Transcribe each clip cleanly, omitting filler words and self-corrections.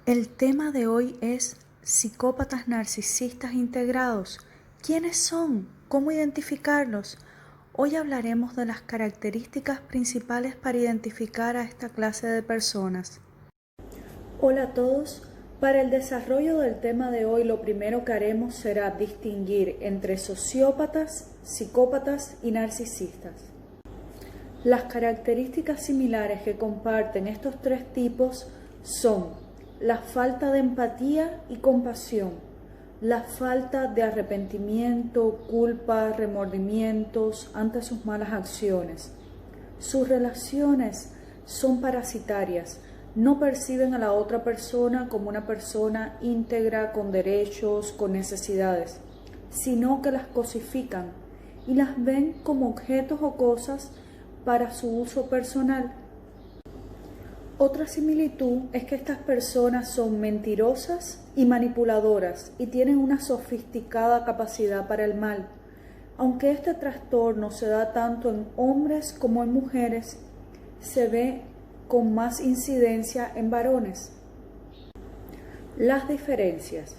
El tema de hoy es psicópatas narcisistas integrados. ¿Quiénes son? ¿Cómo identificarlos? Hoy hablaremos de las características principales para identificar a esta clase de personas. Hola a todos. Para el desarrollo del tema de hoy, lo primero que haremos será distinguir entre sociópatas, psicópatas y narcisistas. Las características similares que comparten estos tres tipos son la falta de empatía y compasión, la falta de arrepentimiento, culpa, remordimientos ante sus malas acciones. Sus relaciones son parasitarias, no perciben a la otra persona como una persona íntegra, con derechos, con necesidades, sino que las cosifican y las ven como objetos o cosas para su uso personal. Otra similitud es que estas personas son mentirosas y manipuladoras y tienen una sofisticada capacidad para el mal. Aunque este trastorno se da tanto en hombres como en mujeres, se ve con más incidencia en varones. Las diferencias.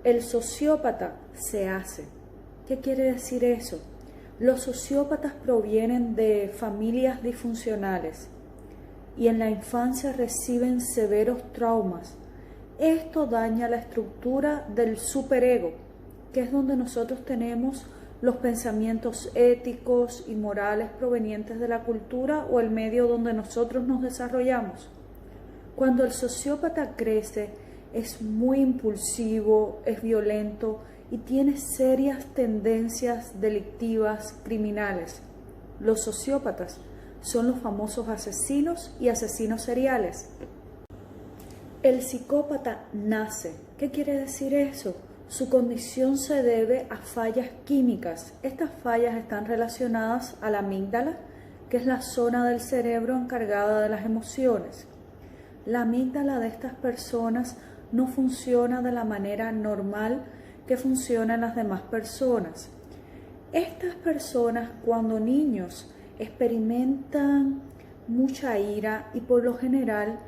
El sociópata se hace. ¿Qué quiere decir eso? Los sociópatas provienen de familias disfuncionales y en la infancia reciben severos traumas. Esto daña la estructura del superego, que es donde nosotros tenemos los pensamientos éticos y morales provenientes de la cultura o el medio donde nosotros nos desarrollamos. Cuando el sociópata crece, es muy impulsivo, es violento y tiene serias tendencias delictivas, criminales. Los sociópatas son los famosos asesinos y asesinos seriales. El psicópata nace. ¿Qué quiere decir eso? Su condición se debe a fallas químicas. Estas fallas están relacionadas a la amígdala, que es la zona del cerebro encargada de las emociones. La amígdala de estas personas no funciona de la manera normal que funcionan las demás personas. Estas personas, cuando niños, experimentan mucha ira y por lo general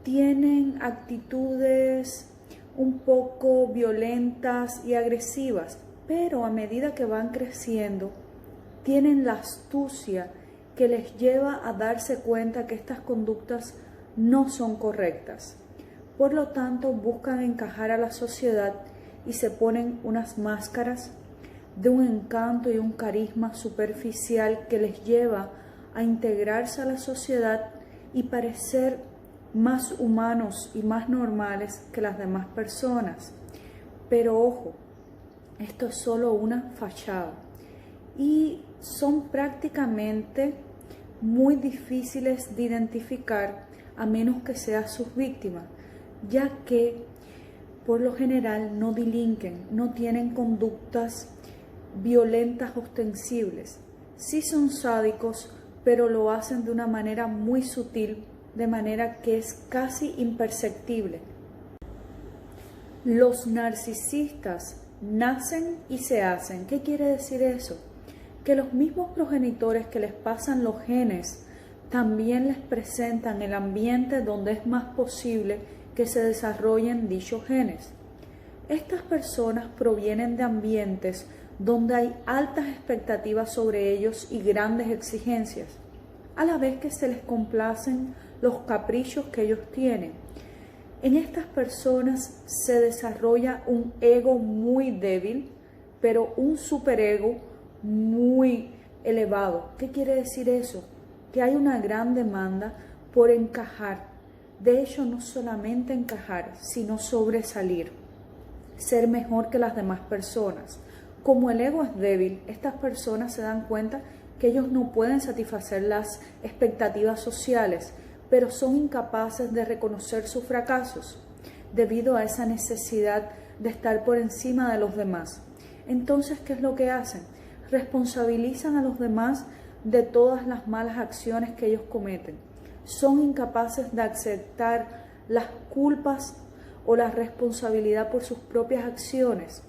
tienen actitudes un poco violentas y agresivas, pero a medida que van creciendo tienen la astucia que les lleva a darse cuenta que estas conductas no son correctas. Por lo tanto, buscan encajar a la sociedad y se ponen unas máscaras de un encanto y un carisma superficial que les lleva a integrarse a la sociedad y parecer más humanos y más normales que las demás personas. Pero ojo, esto es solo una fachada y son prácticamente muy difíciles de identificar a menos que sean sus víctimas, ya que por lo general no delinquen, no tienen conductas violentas ostensibles. Sí son sádicos, pero lo hacen de una manera muy sutil, de manera que es casi imperceptible. Los narcisistas nacen y se hacen. ¿Qué quiere decir eso? Que los mismos progenitores que les pasan los genes también les presentan el ambiente donde es más posible que se desarrollen dichos genes. Estas personas provienen de ambientes donde hay altas expectativas sobre ellos y grandes exigencias, a la vez que se les complacen los caprichos que ellos tienen. En estas personas se desarrolla un ego muy débil, pero un superego muy elevado. ¿Qué quiere decir eso? Que hay una gran demanda por encajar. De hecho, no solamente encajar, sino sobresalir, ser mejor que las demás personas. Como el ego es débil, estas personas se dan cuenta que ellos no pueden satisfacer las expectativas sociales, pero son incapaces de reconocer sus fracasos debido a esa necesidad de estar por encima de los demás. Entonces, ¿qué es lo que hacen? Responsabilizan a los demás de todas las malas acciones que ellos cometen. Son incapaces de aceptar las culpas o la responsabilidad por sus propias acciones.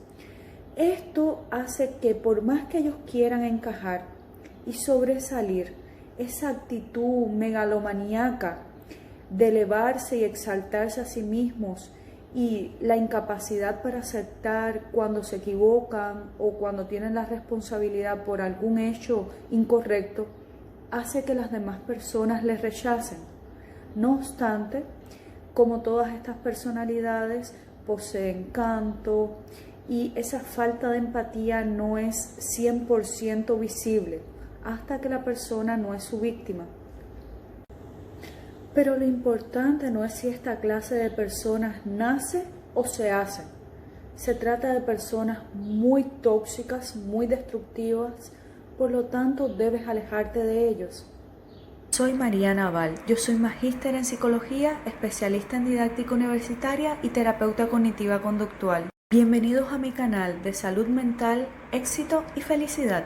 Esto hace que por más que ellos quieran encajar y sobresalir, esa actitud megalomaníaca de elevarse y exaltarse a sí mismos y la incapacidad para aceptar cuando se equivocan o cuando tienen la responsabilidad por algún hecho incorrecto, hace que las demás personas les rechacen. No obstante, como todas estas personalidades poseen encanto y esa falta de empatía no es 100% visible hasta que la persona no es su víctima. Pero lo importante no es si esta clase de personas nace o se hace. Se trata de personas muy tóxicas, muy destructivas, por lo tanto debes alejarte de ellos. Soy Mariana Val, yo soy magíster en psicología, especialista en didáctica universitaria y terapeuta cognitiva conductual. Bienvenidos a mi canal de salud mental, éxito y felicidad.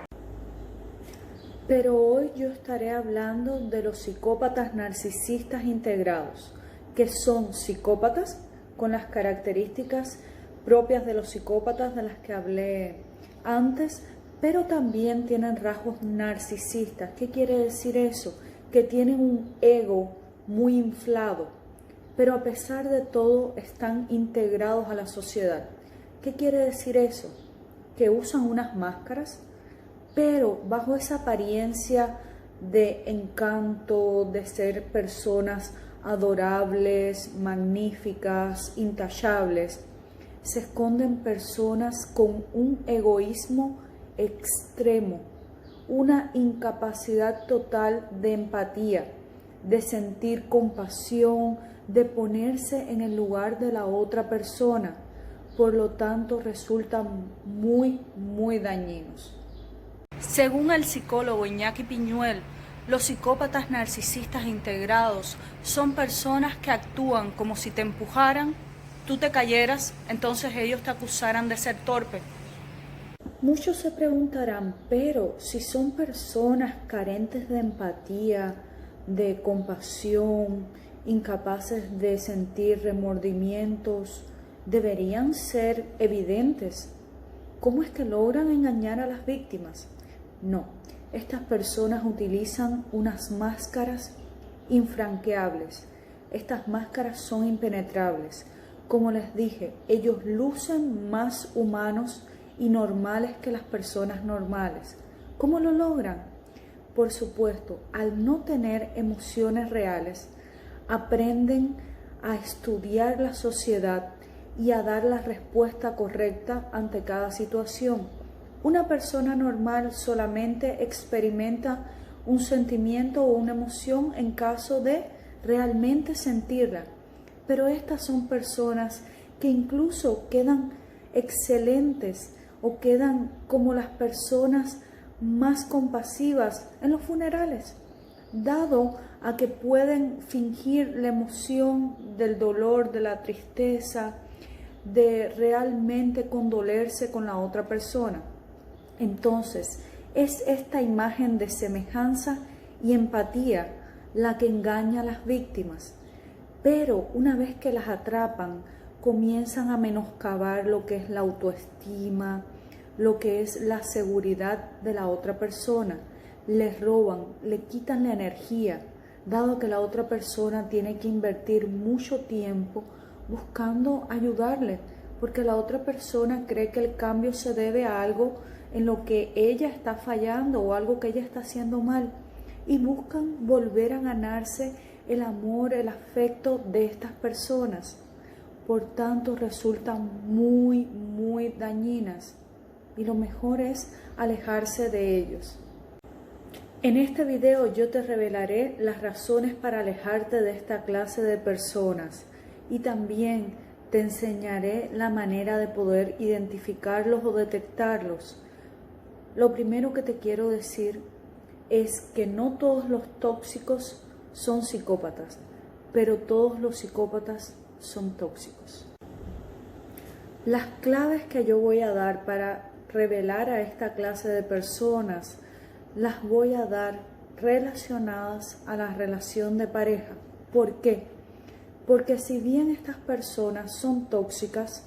Pero hoy yo estaré hablando de los psicópatas narcisistas integrados, que son psicópatas con las características propias de los psicópatas de las que hablé antes, pero también tienen rasgos narcisistas. ¿Qué quiere decir eso? Que tienen un ego muy inflado, pero a pesar de todo están integrados a la sociedad. ¿Qué quiere decir eso? Que usan unas máscaras, pero bajo esa apariencia de encanto, de ser personas adorables, magníficas, intachables, se esconden personas con un egoísmo extremo, una incapacidad total de empatía, de sentir compasión, de ponerse en el lugar de la otra persona. Por lo tanto, resultan muy dañinos. Según el psicólogo Iñaki Piñuel, los psicópatas narcisistas integrados son personas que actúan como si te empujaran, tú te cayeras, entonces ellos te acusaran de ser torpe. Muchos se preguntarán, pero si son personas carentes de empatía, de compasión, incapaces de sentir remordimientos, deberían ser evidentes. ¿Cómo es que logran engañar a las víctimas? No, estas personas utilizan unas máscaras infranqueables. Estas máscaras son impenetrables. Como les dije, ellos lucen más humanos y normales que las personas normales. ¿Cómo lo logran? Por supuesto, al no tener emociones reales, aprenden a estudiar la sociedad y a dar la respuesta correcta ante cada situación. Una persona normal solamente experimenta un sentimiento o una emoción en caso de realmente sentirla, pero estas son personas que incluso quedan excelentes o quedan como las personas más compasivas en los funerales, dado a que pueden fingir la emoción del dolor, de la tristeza, de realmente condolerse con la otra persona. Entonces, es esta imagen de semejanza y empatía la que engaña a las víctimas. Pero una vez que las atrapan, comienzan a menoscabar lo que es la autoestima, lo que es la seguridad de la otra persona. Les roban, le quitan la energía, dado que la otra persona tiene que invertir mucho tiempo buscando ayudarle, porque la otra persona cree que el cambio se debe a algo en lo que ella está fallando o algo que ella está haciendo mal, y buscan volver a ganarse el amor, el afecto de estas personas. Por tanto, resultan muy dañinas y lo mejor es alejarse de ellos. En este video yo te revelaré las razones para alejarte de esta clase de personas y también te enseñaré la manera de poder identificarlos o detectarlos. Lo primero que te quiero decir es que no todos los tóxicos son psicópatas, pero todos los psicópatas son tóxicos. Las claves que yo voy a dar para revelar a esta clase de personas las voy a dar relacionadas a la relación de pareja. ¿Por qué? Porque si bien estas personas son tóxicas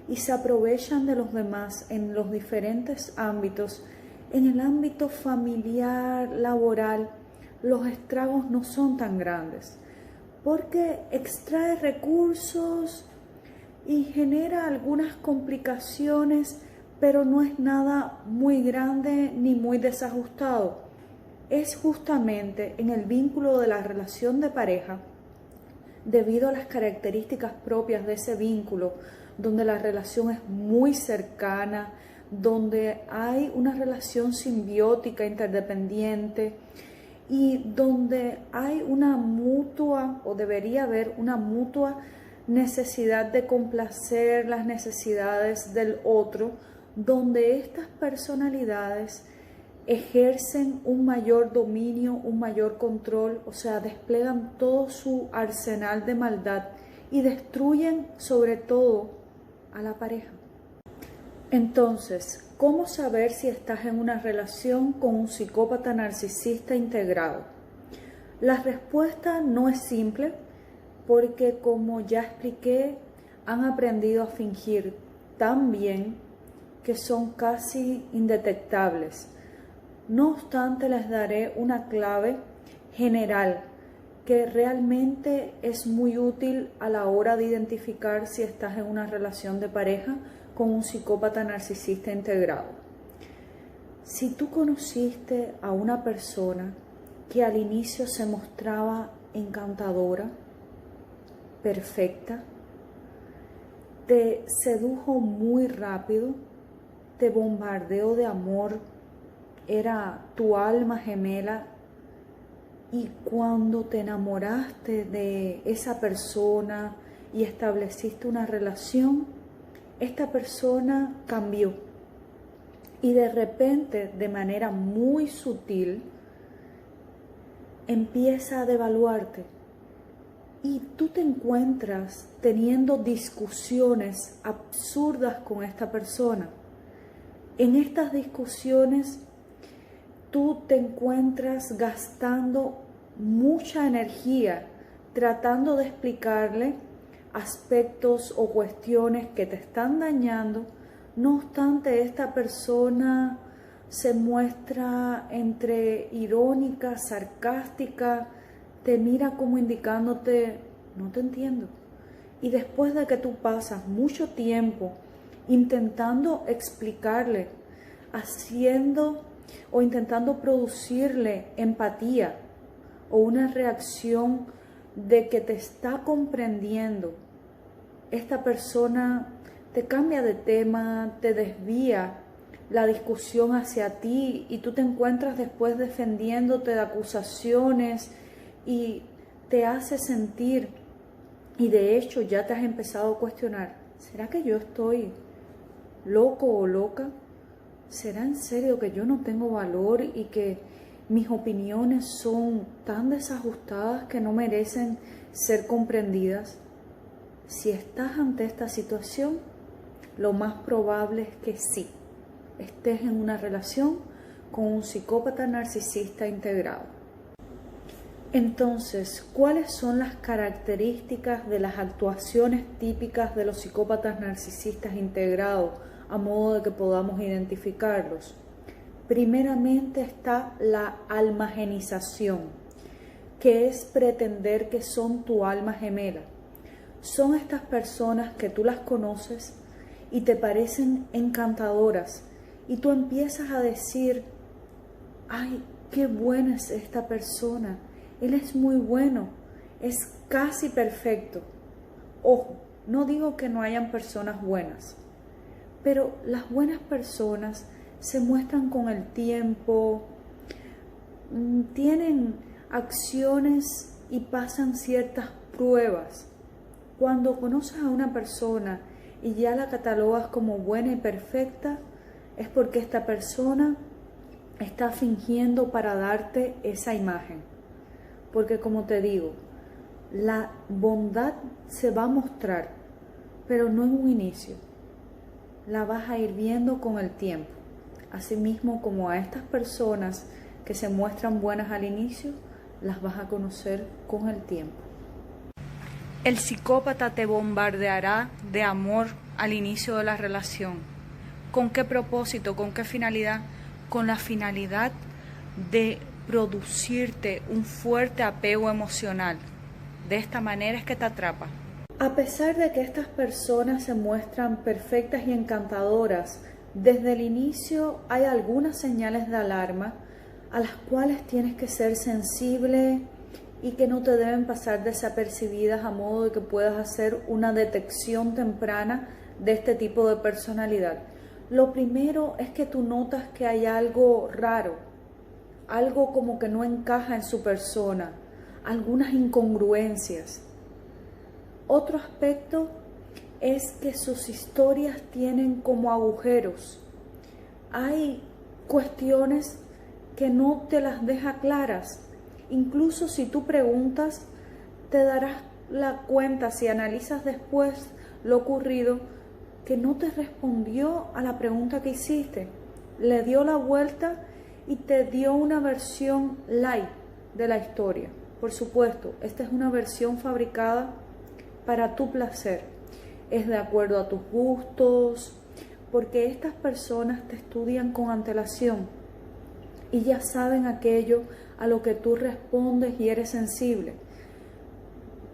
y se aprovechan de los demás en los diferentes ámbitos, en el ámbito familiar, laboral, los estragos no son tan grandes. porque extrae recursos y genera algunas complicaciones, pero no es nada muy grande ni muy desajustado. Es justamente en el vínculo de la relación de pareja, debido a las características propias de ese vínculo, donde la relación es muy cercana, donde hay una relación simbiótica, interdependiente, y donde hay una mutua, o debería haber una mutua necesidad de complacer las necesidades del otro, donde estas personalidades ejercen un mayor dominio, un mayor control, o sea, desplegan todo su arsenal de maldad y destruyen sobre todo a la pareja. Entonces, ¿cómo saber si estás en una relación con un psicópata narcisista integrado? La respuesta no es simple porque, como ya expliqué, han aprendido a fingir tan bien que son casi indetectables. No obstante, les daré una clave general que realmente es muy útil a la hora de identificar si estás en una relación de pareja con un psicópata narcisista integrado. Si tú conociste a una persona que al inicio se mostraba encantadora, perfecta, te sedujo muy rápido, te bombardeó de amor, era tu alma gemela, y cuando te enamoraste de esa persona y estableciste una relación, esta persona cambió y de repente, de manera muy sutil, empieza a devaluarte y tú te encuentras teniendo discusiones absurdas con esta persona. En estas discusiones tú te encuentras gastando mucha energía tratando de explicarle aspectos o cuestiones que te están dañando. No obstante, esta persona se muestra entre irónica, sarcástica, te mira como indicándote, no te entiendo. Y después de que tú pasas mucho tiempo intentando explicarle, haciendo o intentando producirle empatía o una reacción de que te está comprendiendo, esta persona te cambia de tema, te desvía la discusión hacia ti y tú te encuentras después defendiéndote de acusaciones y te hace sentir, y de hecho ya te has empezado a cuestionar, ¿será que yo estoy loco o loca? ¿Será en serio que yo no tengo valor y que mis opiniones son tan desajustadas que no merecen ser comprendidas? Si estás ante esta situación, lo más probable es que sí, estés en una relación con un psicópata narcisista integrado. Entonces, ¿cuáles son las características de las actuaciones típicas de los psicópatas narcisistas integrados, a modo de que podamos identificarlos? Primeramente está la almagenización, que es pretender que son tu alma gemela. Son estas personas que tú las conoces y te parecen encantadoras y tú empiezas a decir, ay, qué buena es esta persona, él es muy bueno, es casi perfecto. Ojo, no digo que no hayan personas buenas, pero las buenas personas se muestran con el tiempo, tienen acciones y pasan ciertas pruebas. Cuando conoces a una persona y ya la catalogas como buena y perfecta, es porque esta persona está fingiendo para darte esa imagen. Porque como te digo, la bondad se va a mostrar, pero no en un inicio. La vas a ir viendo con el tiempo. Asimismo, como a estas personas que se muestran buenas al inicio, las vas a conocer con el tiempo. El psicópata te bombardeará de amor al inicio de la relación. ¿Con qué propósito? ¿Con qué finalidad? Con la finalidad de producirte un fuerte apego emocional, De esta manera es que te atrapa. A pesar de que estas personas se muestran perfectas y encantadoras, desde el inicio hay algunas señales de alarma a las cuales tienes que ser sensible y que no te deben pasar desapercibidas, a modo de que puedas hacer una detección temprana de este tipo de personalidad. Lo primero es que tú notas que hay algo raro, algo como que no encaja en su persona, algunas incongruencias. Otro aspecto es que sus historias tienen como agujeros. Hay cuestiones que no te las deja claras. Incluso si tú preguntas, te darás la cuenta, si analizas después lo ocurrido, que no te respondió a la pregunta que hiciste. Le dio la vuelta y te dio una versión light de la historia. Por supuesto, esta es una versión fabricada para tu placer. Es de acuerdo a tus gustos, porque estas personas te estudian con antelación y ya saben aquello a lo que tú respondes y eres sensible.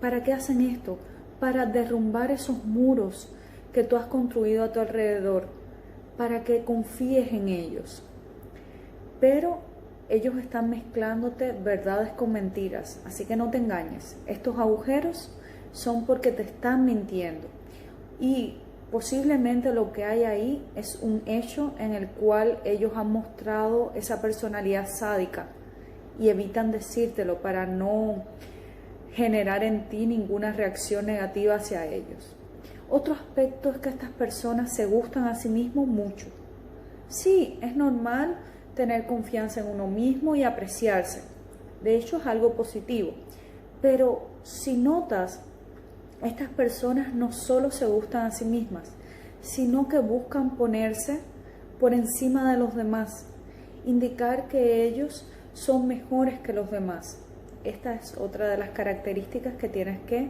¿Para qué hacen esto? Para derrumbar esos muros que tú has construido a tu alrededor, para que confíes en ellos. Pero ellos están mezclándote verdades con mentiras, así que no te engañes. Estos agujeros son porque te están mintiendo y posiblemente lo que hay ahí es un hecho en el cual ellos han mostrado esa personalidad sádica y evitan decírtelo para no generar en ti ninguna reacción negativa hacia ellos. Otro aspecto es que estas personas se gustan a sí mismos mucho. Sí, es normal tener confianza en uno mismo y apreciarse. De hecho, es algo positivo. Pero si notas, estas personas no solo se gustan a sí mismas, sino que buscan ponerse por encima de los demás, indicar que ellos son mejores que los demás. Esta es otra de las características que tienes que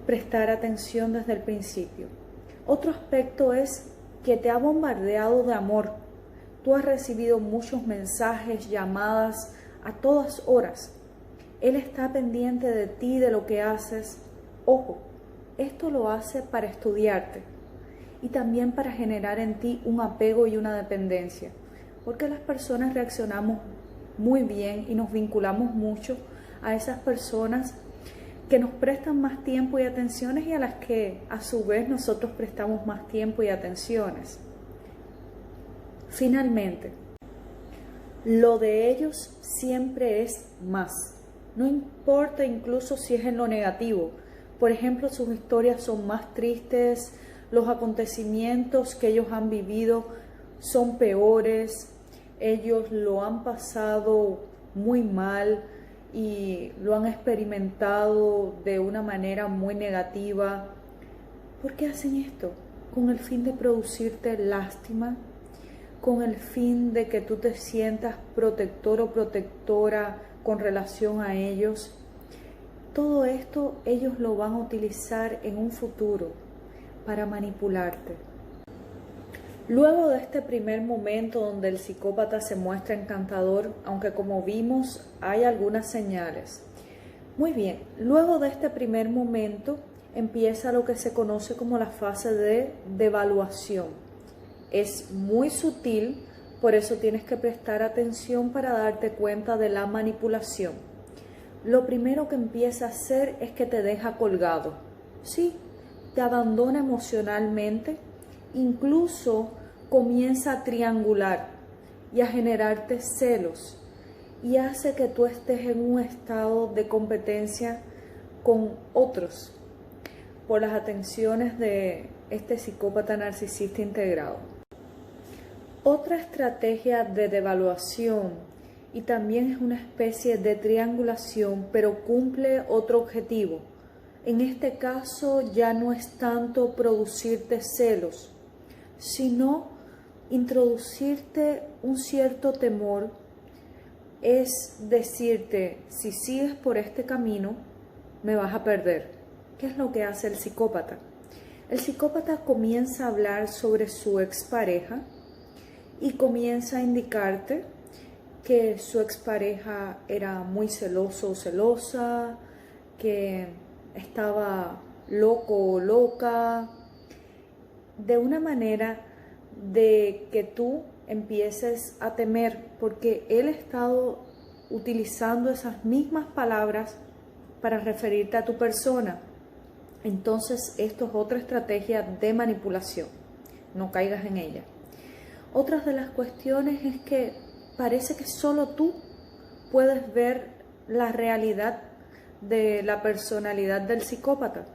prestar atención desde el principio. Otro aspecto es que te ha bombardeado de amor. Tú has recibido muchos mensajes, llamadas a todas horas. Él está pendiente de ti, de lo que haces. Ojo, esto lo hace para estudiarte y también para generar en ti un apego y una dependencia, porque las personas reaccionamos muy bien y nos vinculamos mucho a esas personas que nos prestan más tiempo y atenciones y a las que a su vez nosotros prestamos más tiempo y atenciones. Finalmente, lo de ellos siempre es más. No importa incluso si es en lo negativo. Por ejemplo, sus historias son más tristes, los acontecimientos que ellos han vivido son peores, ellos lo han pasado muy mal y lo han experimentado de una manera muy negativa. ¿Por qué hacen esto? Con el fin de producirte lástima, con el fin de que tú te sientas protector o protectora con relación a ellos. Todo esto ellos lo van a utilizar en un futuro para manipularte. Luego de este primer momento donde el psicópata se muestra encantador, aunque como vimos hay algunas señales. Muy bien, luego de este primer momento empieza lo que se conoce como la fase de devaluación. Es muy sutil, por eso tienes que prestar atención para darte cuenta de la manipulación. Lo primero que empieza a hacer es que te deja colgado. Sí, te abandona emocionalmente, incluso comienza a triangular y a generarte celos y hace que tú estés en un estado de competencia con otros por las atenciones de este psicópata narcisista integrado. Otra estrategia de devaluación y también es una especie de triangulación, pero cumple otro objetivo. En este caso ya no es tanto producirte celos, sino introducirte un cierto temor, es decirte, si sigues por este camino, me vas a perder. ¿Qué es lo que hace el psicópata? El psicópata comienza a hablar sobre su expareja y comienza a indicarte que su expareja era muy celoso o celosa, que estaba loco o loca, de una manera de que tú empieces a temer, porque él ha estado utilizando esas mismas palabras para referirte a tu persona. Entonces esto es otra estrategia de manipulación, no caigas en ella. Otra de las cuestiones es que parece que solo tú puedes ver la realidad de la personalidad del psicópata,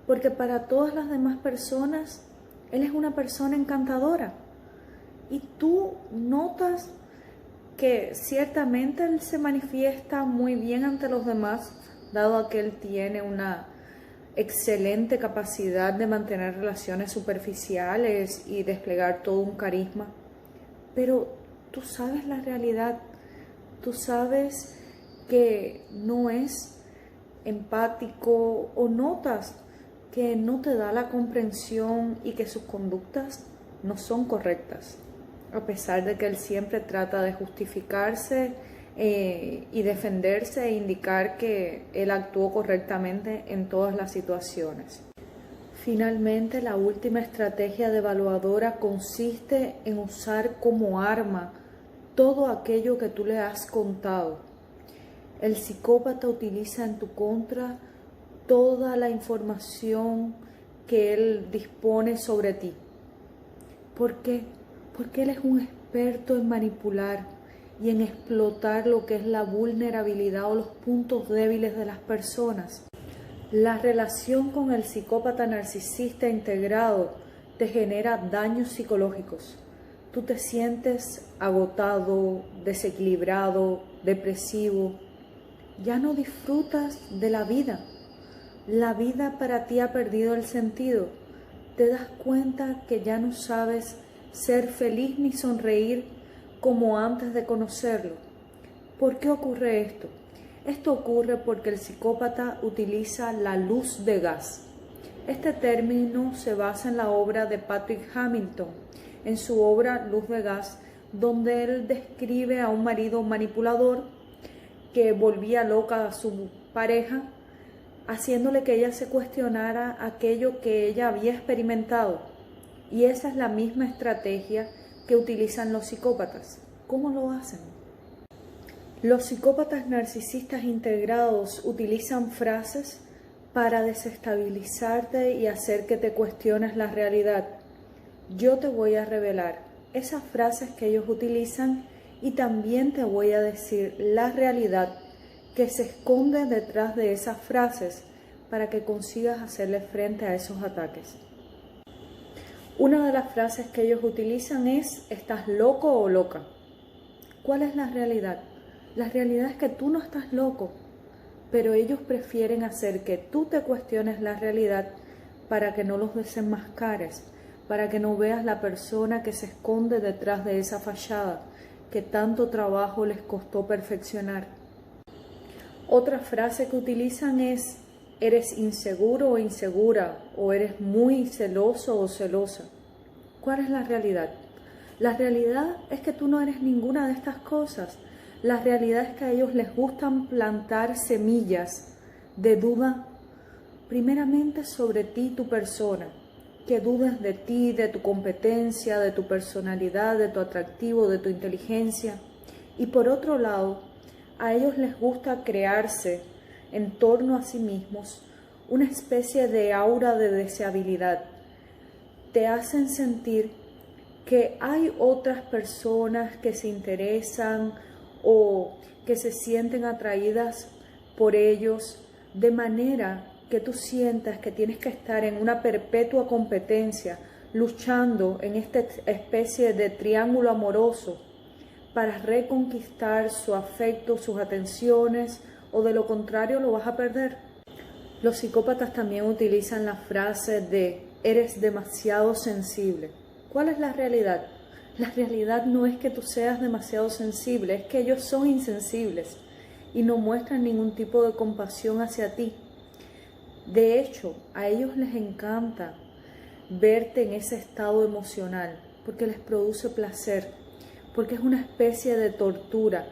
porque para todas las demás personas él es una persona encantadora y tú notas que ciertamente él se manifiesta muy bien ante los demás, dado a que él tiene una excelente capacidad de mantener relaciones superficiales y desplegar todo un carisma. Pero tú sabes la realidad, tú sabes que no es empático o notas que no te da la comprensión y que sus conductas no son correctas, a pesar de que él siempre trata de justificarse y defenderse e indicar que él actuó correctamente en todas las situaciones. Finalmente, la última estrategia devaluadora consiste en usar como arma todo aquello que tú le has contado. El psicópata utiliza en tu contra toda la información que él dispone sobre ti. ¿Por qué? Porque él es un experto en manipular y en explotar lo que es la vulnerabilidad o los puntos débiles de las personas. La relación con el psicópata narcisista integrado te genera daños psicológicos. Tú te sientes agotado, desequilibrado, depresivo. Ya no disfrutas de la vida. La vida para ti ha perdido el sentido. Te das cuenta que ya no sabes ser feliz ni sonreír como antes de conocerlo. ¿Por qué ocurre esto? Esto ocurre porque el psicópata utiliza la luz de gas. Este término se basa en la obra de Patrick Hamilton, en su obra Luz de Gas, donde él describe a un marido manipulador que volvía loca a su pareja, haciéndole que ella se cuestionara aquello que ella había experimentado. Y esa es la misma estrategia que utilizan los psicópatas. ¿Cómo lo hacen? Los psicópatas narcisistas integrados utilizan frases para desestabilizarte y hacer que te cuestiones la realidad. Yo te voy a revelar esas frases que ellos utilizan y también te voy a decir la realidad que se esconde detrás de esas frases para que consigas hacerle frente a esos ataques. Una de las frases que ellos utilizan es: ¿estás loco o loca? ¿Cuál es la realidad? La realidad es que tú no estás loco, pero ellos prefieren hacer que tú te cuestiones la realidad para que no los desenmascares, para que no veas la persona que se esconde detrás de esa fachada que tanto trabajo les costó perfeccionar. Otra frase que utilizan es: eres inseguro o insegura, o eres muy celoso o celosa. ¿Cuál es la realidad? La realidad es que tú no eres ninguna de estas cosas. La realidad es que a ellos les gustan plantar semillas de duda, primeramente sobre ti y tu persona, que dudes de ti, de tu competencia, de tu personalidad, de tu atractivo, de tu inteligencia. Y por otro lado, a ellos les gusta crearse en torno a sí mismos una especie de aura de deseabilidad. Te hacen sentir que hay otras personas que se interesan o que se sienten atraídas por ellos, de manera que tú sientas que tienes que estar en una perpetua competencia, luchando en esta especie de triángulo amoroso para reconquistar su afecto, sus atenciones, o de lo contrario lo vas a perder. Los psicópatas también utilizan la frase de: eres demasiado sensible. ¿Cuál es la realidad? La realidad no es que tú seas demasiado sensible, es que ellos son insensibles y no muestran ningún tipo de compasión hacia ti. De hecho, a ellos les encanta verte en ese estado emocional porque les produce placer, porque es una especie de tortura.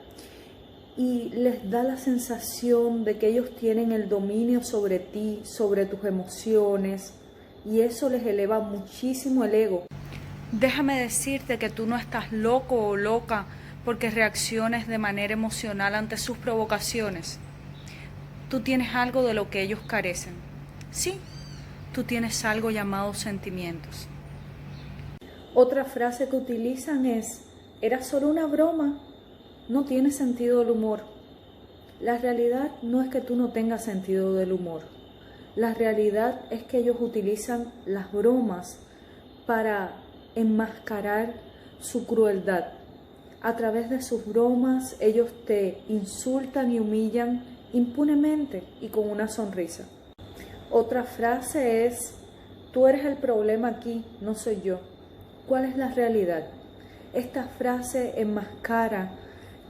y les da la sensación de que ellos tienen el dominio sobre ti, sobre tus emociones, y eso les eleva muchísimo el ego. Déjame decirte que tú no estás loco o loca porque reacciones de manera emocional ante sus provocaciones. Tú tienes algo de lo que ellos carecen. Sí, tú tienes algo llamado sentimientos. Otra frase que utilizan es: era solo una broma, no tiene sentido del humor. La realidad no es que tú no tengas sentido del humor. La realidad es que ellos utilizan las bromas para enmascarar su crueldad. A través de sus bromas ellos te insultan y humillan impunemente y con una sonrisa. Otra frase es: tú eres el problema aquí, no soy yo. ¿Cuál es la realidad? Esta frase enmascara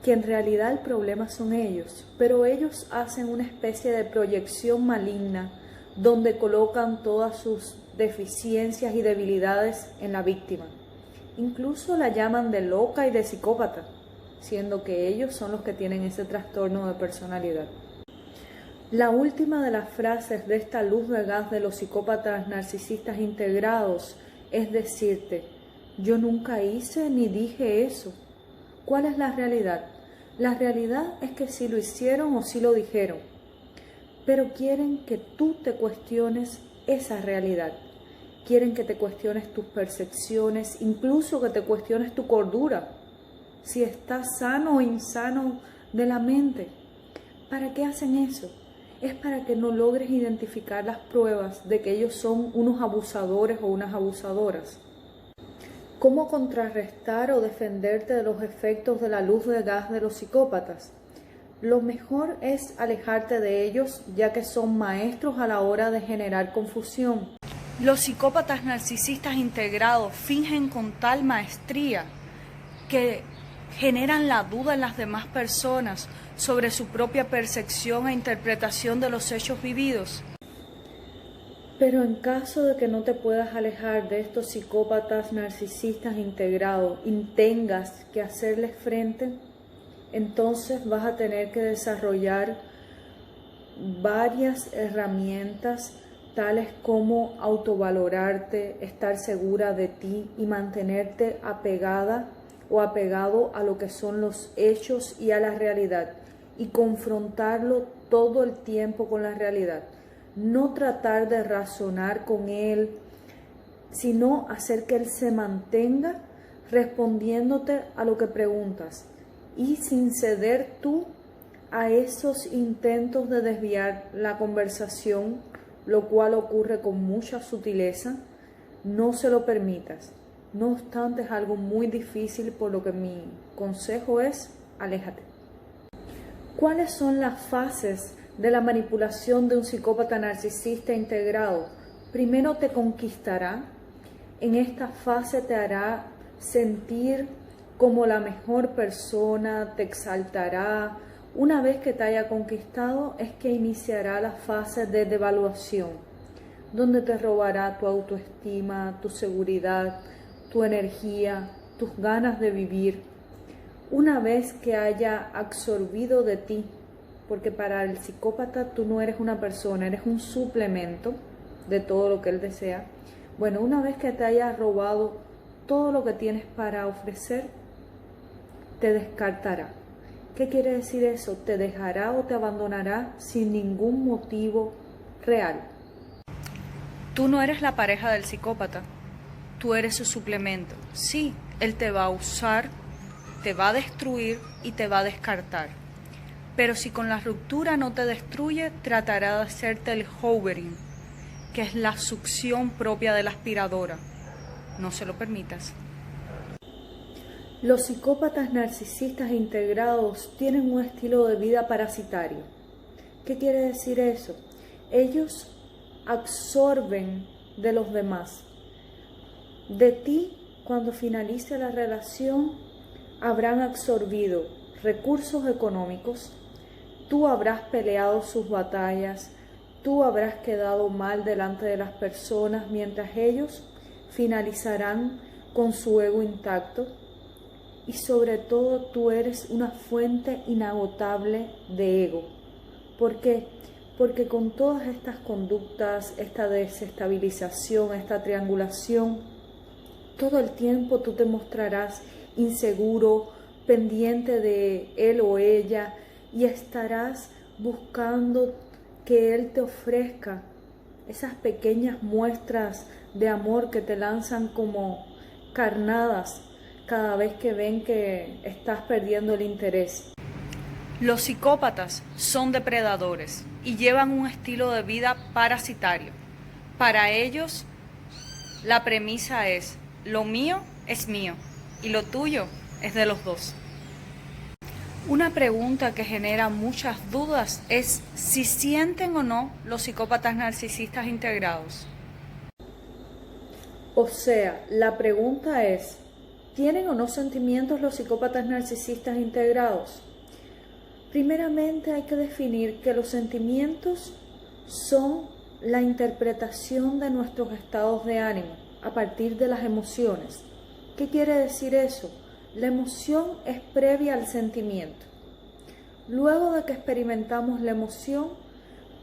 que en realidad el problema son ellos, pero ellos hacen una especie de proyección maligna donde colocan todas sus deficiencias y debilidades en la víctima. Incluso la llaman de loca y de psicópata, siendo que ellos son los que tienen ese trastorno de personalidad. La última de las frases de esta luz de gas de los psicópatas narcisistas integrados es decirte: yo nunca hice ni dije eso. ¿Cuál es la realidad? La realidad es que sí lo hicieron o sí lo dijeron, pero quieren que tú te cuestiones esa realidad. Quieren que te cuestiones tus percepciones, incluso que te cuestiones tu cordura, si estás sano o insano de la mente. ¿Para qué hacen eso? Es para que no logres identificar las pruebas de que ellos son unos abusadores o unas abusadoras. ¿Cómo contrarrestar o defenderte de los efectos de la luz de gas de los psicópatas? Lo mejor es alejarte de ellos, ya que son maestros a la hora de generar confusión. Los psicópatas narcisistas integrados fingen con tal maestría que generan la duda en las demás personas sobre su propia percepción e interpretación de los hechos vividos. Pero en caso de que no te puedas alejar de estos psicópatas narcisistas integrados y tengas que hacerles frente, entonces vas a tener que desarrollar varias herramientas tales como autovalorarte, estar segura de ti y mantenerte apegada o apegado a lo que son los hechos y a la realidad y confrontarlo todo el tiempo con la realidad. No tratar de razonar con él, sino hacer que él se mantenga respondiéndote a lo que preguntas y sin ceder tú a esos intentos de desviar la conversación, lo cual ocurre con mucha sutileza. No se lo permitas. No obstante, es algo muy difícil, por lo que mi consejo es: aléjate. ¿Cuáles son las fases de la manipulación de un psicópata narcisista integrado? Primero te conquistará. En esta fase te hará sentir como la mejor persona, te exaltará. Una vez que te haya conquistado es que iniciará la fase de devaluación, donde te robará tu autoestima, tu seguridad, tu energía, tus ganas de vivir. Una vez que haya absorbido de ti, porque para el psicópata tú no eres una persona, eres un suplemento de todo lo que él desea. Bueno, una vez que te haya robado todo lo que tienes para ofrecer, te descartará. ¿Qué quiere decir eso? Te dejará o te abandonará sin ningún motivo real. Tú no eres la pareja del psicópata, tú eres su suplemento. Sí, él te va a usar, te va a destruir y te va a descartar. Pero si con la ruptura no te destruye, tratará de hacerte el hovering, que es la succión propia de la aspiradora. No se lo permitas. Los psicópatas narcisistas integrados tienen un estilo de vida parasitario. ¿Qué quiere decir eso? Ellos absorben de los demás. De ti, cuando finalice la relación, habrán absorbido recursos económicos, tú habrás peleado sus batallas, tú habrás quedado mal delante de las personas, mientras ellos finalizarán con su ego intacto. y sobre todo tú eres una fuente inagotable de ego. ¿Por qué? Porque con todas estas conductas, esta desestabilización, esta triangulación, todo el tiempo tú te mostrarás inseguro, pendiente de él o ella, y estarás buscando que él te ofrezca esas pequeñas muestras de amor que te lanzan como carnadas cada vez que ven que estás perdiendo el interés. Los psicópatas son depredadores y llevan un estilo de vida parasitario. Para ellos, la premisa es: lo mío es mío y lo tuyo es de los dos. Una pregunta que genera muchas dudas es si sienten o no los psicópatas narcisistas integrados. O sea, la pregunta es: ¿tienen o no sentimientos los psicópatas narcisistas integrados? Primeramente hay que definir que los sentimientos son la interpretación de nuestros estados de ánimo a partir de las emociones. ¿Qué quiere decir eso? La emoción es previa al sentimiento. Luego de que experimentamos la emoción,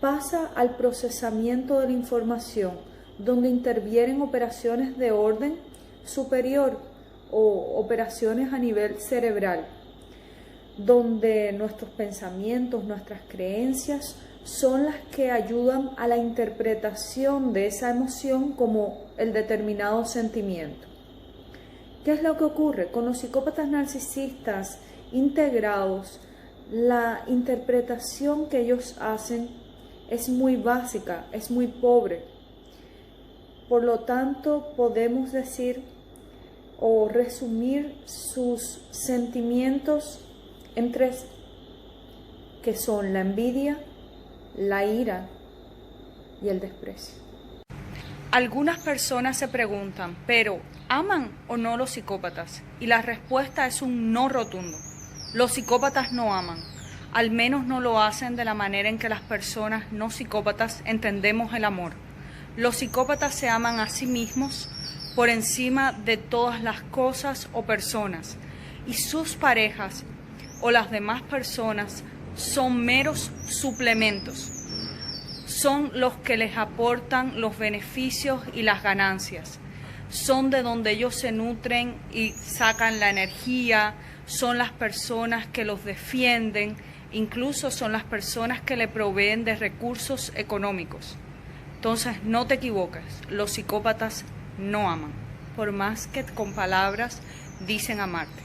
pasa al procesamiento de la información, donde intervienen operaciones de orden superior o operaciones a nivel cerebral, donde nuestros pensamientos, nuestras creencias son las que ayudan a la interpretación de esa emoción como el determinado sentimiento. ¿Qué es lo que ocurre? Con los psicópatas narcisistas integrados, la interpretación que ellos hacen es muy básica, es muy pobre. Por lo tanto, podemos decir o resumir sus sentimientos en tres, que son la envidia, la ira y el desprecio. Algunas personas se preguntan, ¿pero aman o no los psicópatas? Y la respuesta es un no rotundo. Los psicópatas no aman, al menos no lo hacen de la manera en que las personas no psicópatas entendemos el amor. Los psicópatas se aman a sí mismos por encima de todas las cosas o personas, y sus parejas o las demás personas son meros suplementos. Son los que les aportan los beneficios y las ganancias. Son de donde ellos se nutren y sacan la energía, son las personas que los defienden, incluso son las personas que le proveen de recursos económicos. Entonces, no te equivoques, los psicópatas no aman, por más que con palabras dicen amarte.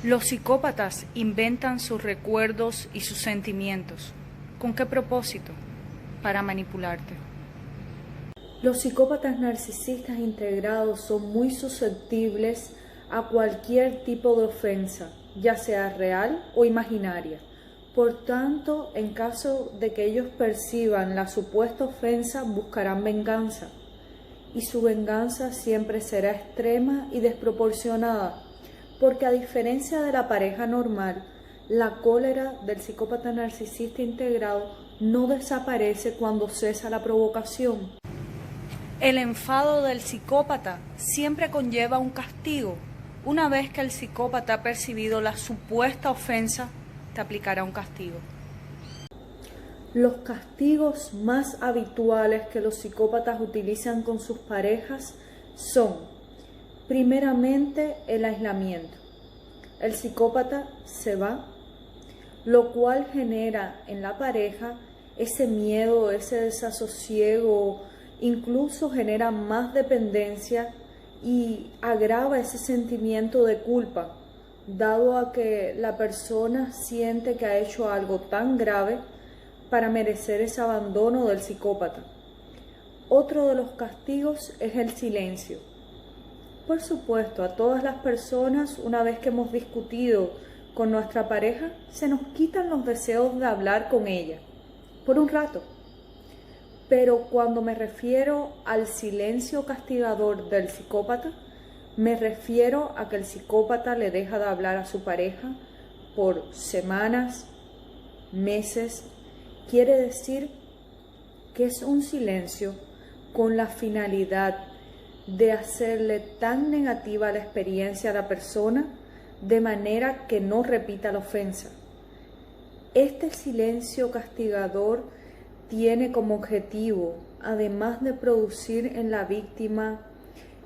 Los psicópatas inventan sus recuerdos y sus sentimientos. ¿Con qué propósito? Para manipularte. Los psicópatas narcisistas integrados son muy susceptibles a cualquier tipo de ofensa, ya sea real o imaginaria. Por tanto, en caso de que ellos perciban la supuesta ofensa, buscarán venganza. Y su venganza siempre será extrema y desproporcionada, porque a diferencia de la pareja normal, la cólera del psicópata narcisista integrado no desaparece cuando cesa la provocación. El enfado del psicópata siempre conlleva un castigo. Una vez que el psicópata ha percibido la supuesta ofensa, te aplicará un castigo. Los castigos más habituales que los psicópatas utilizan con sus parejas son, primeramente, el aislamiento. El psicópata se va, lo cual genera en la pareja ese miedo, ese desasosiego, incluso genera más dependencia y agrava ese sentimiento de culpa, dado a que la persona siente que ha hecho algo tan grave para merecer ese abandono del psicópata. Otro de los castigos es el silencio. Por supuesto, a todas las personas, una vez que hemos discutido con nuestra pareja, se nos quitan los deseos de hablar con ella, por un rato. Pero cuando me refiero al silencio castigador del psicópata, me refiero a que el psicópata le deja de hablar a su pareja por semanas, meses. Quiere decir que es un silencio con la finalidad de hacerle tan negativa la experiencia a la persona de manera que no repita la ofensa. Este silencio castigador tiene como objetivo, además de producir en la víctima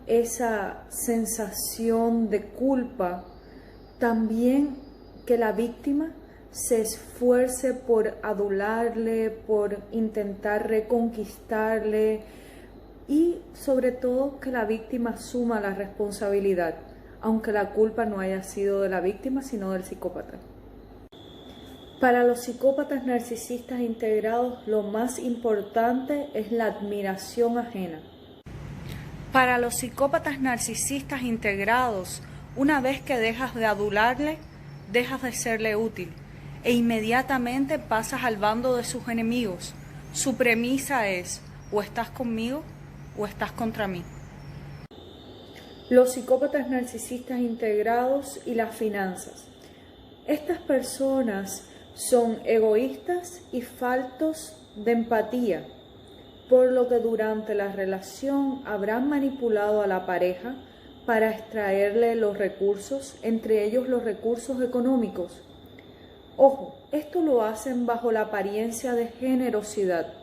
esa sensación de culpa, también que la víctima se esfuerce por adularle, por intentar reconquistarle y sobre todo que la víctima asuma la responsabilidad, aunque la culpa no haya sido de la víctima sino del psicópata. Para los psicópatas narcisistas integrados, lo más importante es la admiración ajena. Para los psicópatas narcisistas integrados, una vez que dejas de adularle, dejas de serle útil e inmediatamente pasas al bando de sus enemigos. Su premisa es: o estás conmigo o estás contra mí. Los psicópatas narcisistas integrados y las finanzas. Estas personas son egoístas y faltos de empatía, por lo que durante la relación habrán manipulado a la pareja para extraerle los recursos, entre ellos los recursos económicos. Ojo, esto lo hacen bajo la apariencia de generosidad.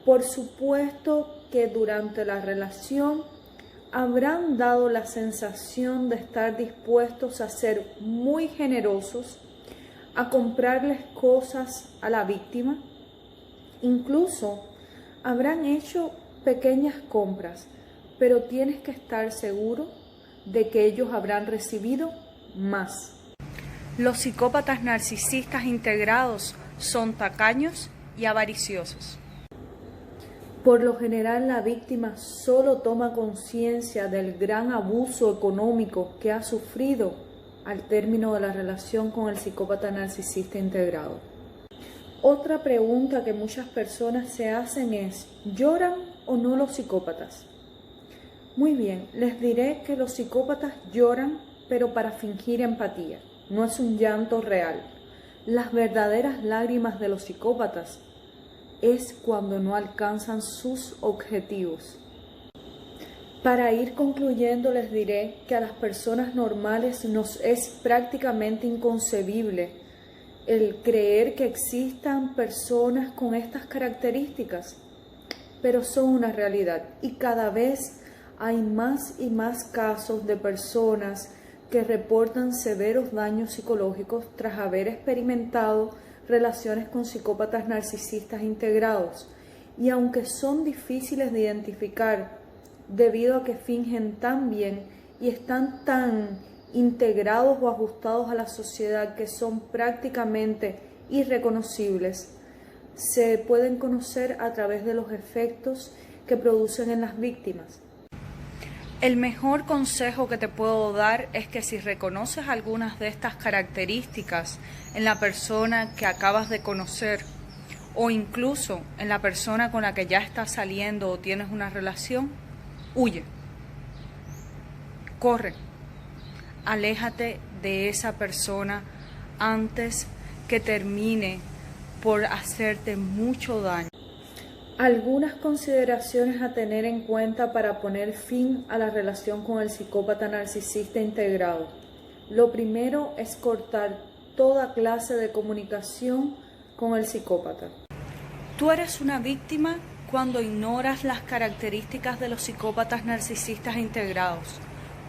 Por supuesto que durante la relación habrán dado la sensación de estar dispuestos a ser muy generosos, a comprarles cosas a la víctima. Incluso habrán hecho pequeñas compras, pero tienes que estar seguro de que ellos habrán recibido más. Los psicópatas narcisistas integrados son tacaños y avariciosos. Por lo general, la víctima solo toma conciencia del gran abuso económico que ha sufrido al término de la relación con el psicópata narcisista integrado. Otra pregunta que muchas personas se hacen es: ¿lloran o no los psicópatas? Muy bien, les diré que los psicópatas lloran, pero para fingir empatía. No es un llanto real. Las verdaderas lágrimas de los psicópatas es cuando no alcanzan sus objetivos. Para ir concluyendo, les diré que a las personas normales nos es prácticamente inconcebible el creer que existan personas con estas características, pero son una realidad y cada vez hay más y más casos de personas que reportan severos daños psicológicos tras haber experimentado relaciones con psicópatas narcisistas integrados. Y aunque son difíciles de identificar debido a que fingen tan bien y están tan integrados o ajustados a la sociedad que son prácticamente irreconocibles, se pueden conocer a través de los efectos que producen en las víctimas. El mejor consejo que te puedo dar es que si reconoces algunas de estas características en la persona que acabas de conocer o incluso en la persona con la que ya estás saliendo o tienes una relación, huye, corre, aléjate de esa persona antes que termine por hacerte mucho daño. Algunas consideraciones a tener en cuenta para poner fin a la relación con el psicópata narcisista integrado. Lo primero es cortar toda clase de comunicación con el psicópata. Tú eres una víctima cuando ignoras las características de los psicópatas narcisistas integrados,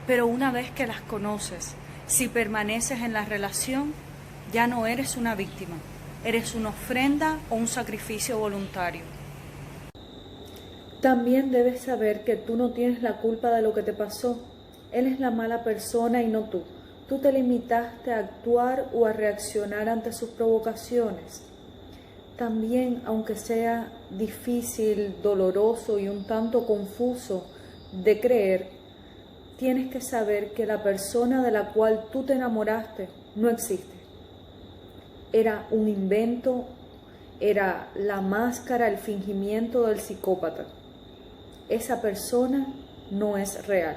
pero una vez que las conoces, si permaneces en la relación, ya no eres una víctima, eres una ofrenda o un sacrificio voluntario. También debes saber que tú no tienes la culpa de lo que te pasó. Él es la mala persona y no tú. Tú te limitaste a actuar o a reaccionar ante sus provocaciones. También, aunque sea difícil, doloroso y un tanto confuso de creer, tienes que saber que la persona de la cual tú te enamoraste no existe. Era un invento, era la máscara, el fingimiento del psicópata. Esa persona no es real.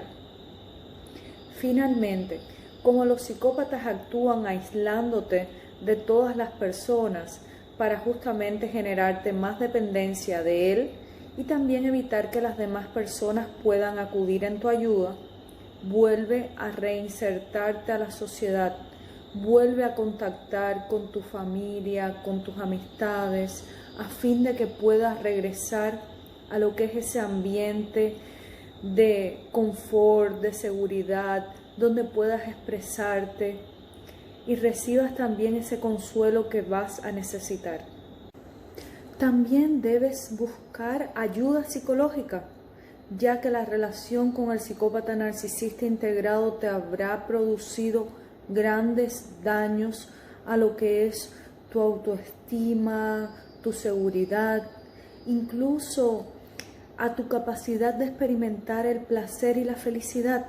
Finalmente, como los psicópatas actúan aislándote de todas las personas para justamente generarte más dependencia de él y también evitar que las demás personas puedan acudir en tu ayuda. Vuelve a reinsertarte a la sociedad, vuelve a contactar con tu familia, con tus amistades, a fin de que puedas regresar a lo que es ese ambiente de confort, de seguridad, donde puedas expresarte y recibas también ese consuelo que vas a necesitar. También debes buscar ayuda psicológica, ya que la relación con el psicópata narcisista integrado te habrá producido grandes daños a lo que es tu autoestima, tu seguridad, incluso a tu capacidad de experimentar el placer y la felicidad.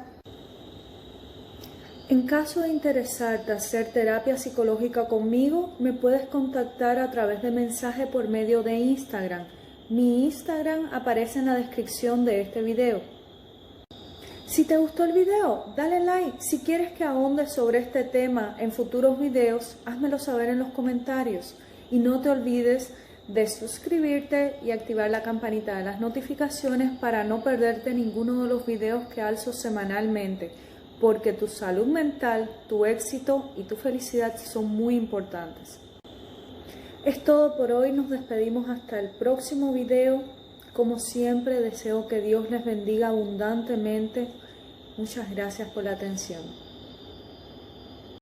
En caso de interesarte hacer terapia psicológica conmigo, me puedes contactar a través de mensaje por medio de Instagram. Mi Instagram aparece en la descripción de este video. Si te gustó el video, dale like. Si quieres que ahonde sobre este tema en futuros videos, házmelo saber en los comentarios. Y no te olvides de suscribirte y activar la campanita de las notificaciones para no perderte ninguno de los videos que alzo semanalmente, porque tu salud mental, tu éxito y tu felicidad son muy importantes. Es todo por hoy, nos despedimos hasta el próximo video. Como siempre, deseo que Dios les bendiga abundantemente. Muchas gracias por la atención.